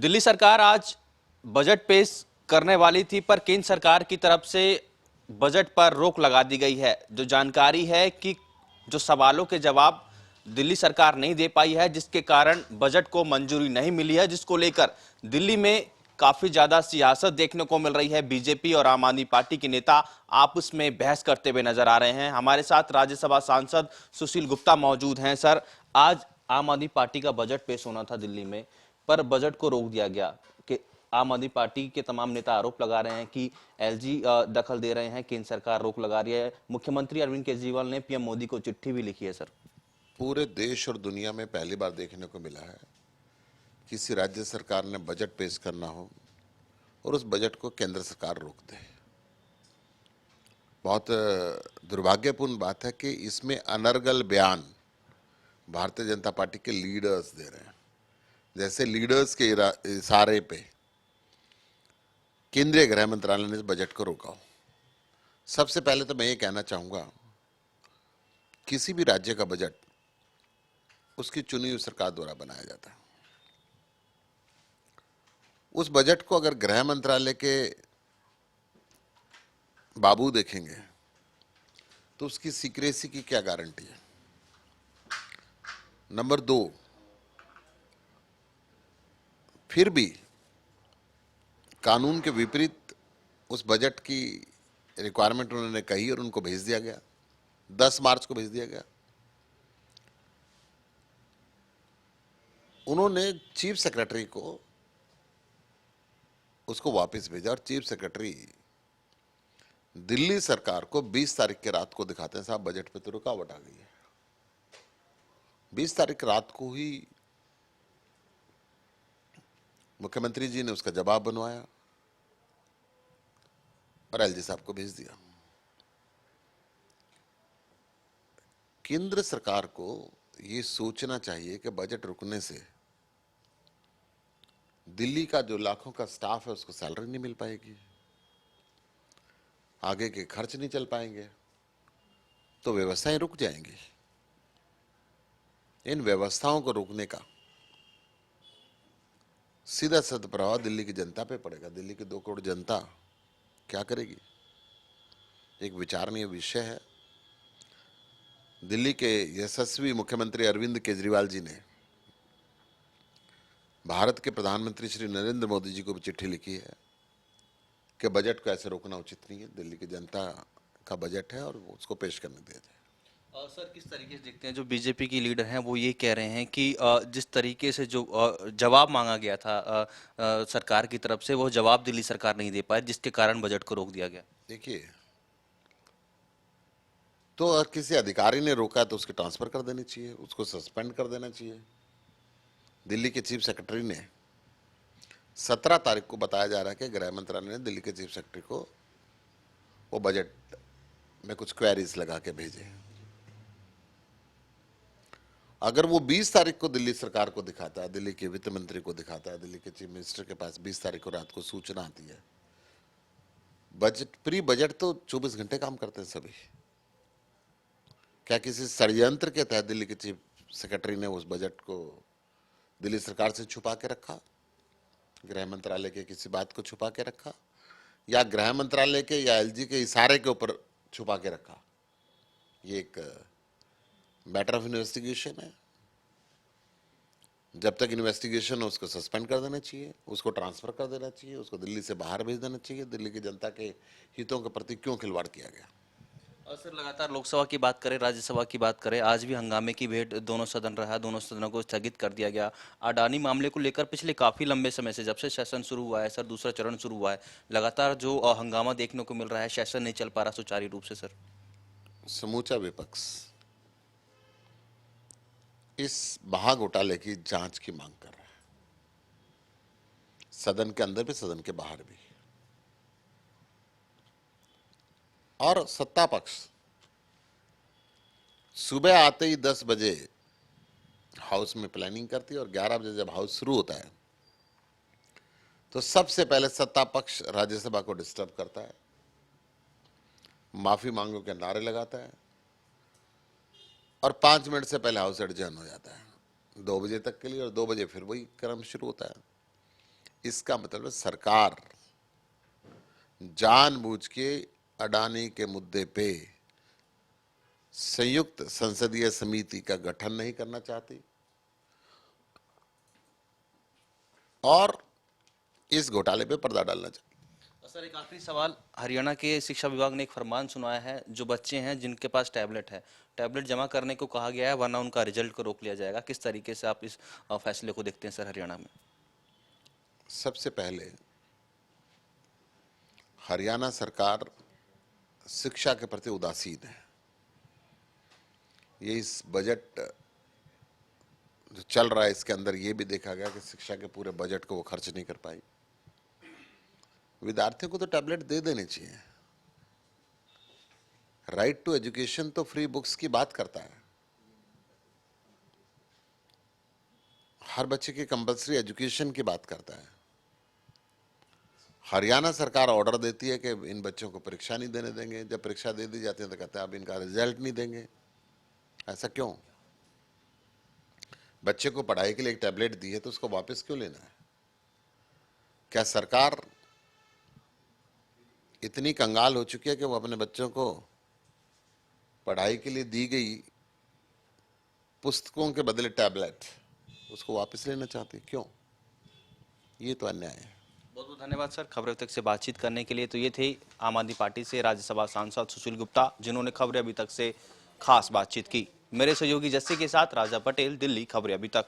दिल्ली सरकार आज बजट पेश करने वाली थी, पर केंद्र सरकार की तरफ से बजट पर रोक लगा दी गई है। जो जानकारी है कि जो सवालों के जवाब दिल्ली सरकार नहीं दे पाई है, जिसके कारण बजट को मंजूरी नहीं मिली है, जिसको लेकर दिल्ली में काफी ज्यादा सियासत देखने को मिल रही है। बीजेपी और आम आदमी पार्टी के नेता आपस में बहस करते हुए नजर आ रहे हैं। हमारे साथ राज्यसभा सांसद सुशील गुप्ता मौजूद हैं। सर, आज आम आदमी पार्टी का बजट पेश होना था दिल्ली में, पर बजट को रोक दिया गया। कि आम आदमी पार्टी के तमाम नेता आरोप लगा रहे हैं कि एलजी दखल दे रहे हैं, केंद्र सरकार रोक लगा रही है। मुख्यमंत्री अरविंद केजरीवाल ने पीएम मोदी को चिट्ठी भी लिखी है। सर, पूरे देश और दुनिया में पहली बार देखने को मिला है किसी राज्य सरकार ने बजट पेश करना हो और उस बजट को केंद्र सरकार रोक दे। बहुत दुर्भाग्यपूर्ण बात है कि इसमें अनर्गल बयान भारतीय जनता पार्टी के लीडर्स दे रहे हैं, जैसे लीडर्स के इशारे पे केंद्रीय गृह मंत्रालय ने इस बजट को रोका हो। सबसे पहले तो मैं ये कहना चाहूंगा, किसी भी राज्य का बजट उसकी चुनी हुई सरकार द्वारा बनाया जाता है। उस बजट को अगर गृह मंत्रालय के बाबू देखेंगे तो उसकी सीक्रेसी की क्या गारंटी है। नंबर 2, फिर भी कानून के विपरीत उस बजट की रिक्वायरमेंट उन्होंने कही और उनको भेज दिया गया। 10 मार्च को भेज दिया गया। उन्होंने चीफ सेक्रेटरी को उसको वापस भेजा और चीफ सेक्रेटरी दिल्ली सरकार को 20 तारीख के रात को दिखाते हैं, साहब बजट पे तो रुकावट आ गई है। 20 तारीख रात को ही मुख्यमंत्री जी ने उसका जवाब बनवाया और एलजी साहब को भेज दिया। केंद्र सरकार को ये सोचना चाहिए कि बजट रुकने से दिल्ली का जो लाखों का स्टाफ है उसको सैलरी नहीं मिल पाएगी, आगे के खर्च नहीं चल पाएंगे, तो व्यवस्थाएं रुक जाएंगी। इन व्यवस्थाओं को रोकने का सीधा सदप्रभाव दिल्ली की जनता पे पड़ेगा। दिल्ली की 2 करोड़ जनता क्या करेगी, एक विचारणीय विषय है। दिल्ली के यशस्वी मुख्यमंत्री अरविंद केजरीवाल जी ने भारत के प्रधानमंत्री श्री नरेंद्र मोदी जी को भी चिट्ठी लिखी है कि बजट को ऐसे रोकना उचित नहीं है। दिल्ली की जनता का बजट है और उसको पेश करने दिया जाए। सर, किस तरीके से देखते हैं, जो बीजेपी की लीडर हैं वो ये कह रहे हैं कि जिस तरीके से जो जवाब मांगा गया था सरकार की तरफ से, वो जवाब दिल्ली सरकार नहीं दे पाई, जिसके कारण बजट को रोक दिया गया। देखिए, तो अगर किसी अधिकारी ने रोका तो उसके ट्रांसफर कर देनी चाहिए, उसको सस्पेंड कर देना चाहिए। दिल्ली के चीफ सेक्रेटरी ने 17 तारीख को बताया जा रहा है कि गृह मंत्रालय ने दिल्ली के चीफ सेक्रेटरी को वो बजट में कुछ क्वेरीज लगा के भेजे। अगर वो 20 तारीख को दिल्ली सरकार को दिखाता है, दिल्ली के वित्त मंत्री को दिखाता है, दिल्ली के चीफ मिनिस्टर के पास 20 तारीख को रात को सूचना आती है, बजट प्री बजट तो 24 घंटे काम करते हैं सभी। क्या किसी षड्यंत्र के तहत दिल्ली के चीफ सेक्रेटरी ने उस बजट को दिल्ली सरकार से छुपा के रखा, गृह मंत्रालय के किसी बात को छुपा के रखा, या गृह मंत्रालय के या एलजी के इशारे के ऊपर छुपा के रखा? ये एक मैटर ऑफ इन्वेस्टिगेशन है। जब तक इन्वेस्टिगेशन हो उसको सस्पेंड कर देना चाहिए, उसको ट्रांसफर कर देना चाहिए, उसको दिल्ली से बाहर भेज देना चाहिए। दिल्ली की जनता के हितों के प्रति क्यों खिलवाड़ किया गया? और सर, लगातार लोकसभा की बात करें, राज्यसभा की बात करें, आज भी हंगामे की भेंट दोनों सदन रहा। दोनों सदनों को स्थगित कर दिया गया। अडानी मामले को लेकर पिछले काफी लंबे समय से, जब से सेशन शुरू हुआ है सर, दूसरा चरण शुरू हुआ है, लगातार जो हंगामा देखने को मिल रहा है, सेशन नहीं चल पा रहा सुचारू रूप से। सर, समूचा विपक्ष इस महा घोटाले की जांच की मांग कर रहा है, सदन के अंदर भी सदन के बाहर भी। और सत्ता पक्ष सुबह आते ही 10 बजे हाउस में प्लानिंग करती है और 11 बजे जब हाउस शुरू होता है तो सबसे पहले सत्ता पक्ष राज्यसभा को डिस्टर्ब करता है, माफी मांगो के नारे लगाता है और 5 मिनट से पहले हाउस एडजर्न हो जाता है 2 बजे तक के लिए, और 2 बजे फिर वही क्रम शुरू होता है। इसका मतलब है सरकार जानबूझ के अडानी के मुद्दे पे संयुक्त संसदीय समिति का गठन नहीं करना चाहती और इस घोटाले पे पर्दा डालना चाहती। सर, एक आखिरी सवाल। हरियाणा के शिक्षा विभाग ने एक फरमान सुनाया है, जो बच्चे हैं जिनके पास टैबलेट है, टैबलेट जमा करने को कहा गया है, वरना उनका रिजल्ट को रोक लिया जाएगा। किस तरीके से आप इस फैसले को देखते हैं सर हरियाणा में? सबसे पहले हरियाणा सरकार शिक्षा के प्रति उदासीन है। ये इस बजट जो चल रहा है इसके अंदर ये भी देखा गया कि शिक्षा के पूरे बजट को वो खर्च नहीं कर पाई। विद्यार्थियों को तो टैबलेट दे देने चाहिए। राइट टू एजुकेशन तो फ्री बुक्स की बात करता है। हर बच्चे की कंपल्सरी एजुकेशन की बात करता है। हरियाणा सरकार ऑर्डर देती है कि इन बच्चों को परीक्षा नहीं देने देंगे। जब परीक्षा दे दी जाती है तो कहते हैं अब इनका रिजल्ट नहीं देंगे। ऐसा क्यों? बच्चे को पढ़ाई के लिए एक टैबलेट दी है तो उसको वापस क्यों लेना है? क्या सरकार इतनी कंगाल हो चुकी है कि वो अपने बच्चों को पढ़ाई के लिए दी गई पुस्तकों के बदले टैबलेट उसको वापस लेना चाहती? क्यों? ये तो अन्याय है। बहुत बहुत धन्यवाद सर, खबरें अभी तक से बातचीत करने के लिए। तो ये थे आम आदमी पार्टी से राज्यसभा सांसद सुशील गुप्ता, जिन्होंने खबरें अभी तक से खास बातचीत की। मेरे सहयोगी जस्सी के साथ राजा पटेल, दिल्ली खबरें अभी तक।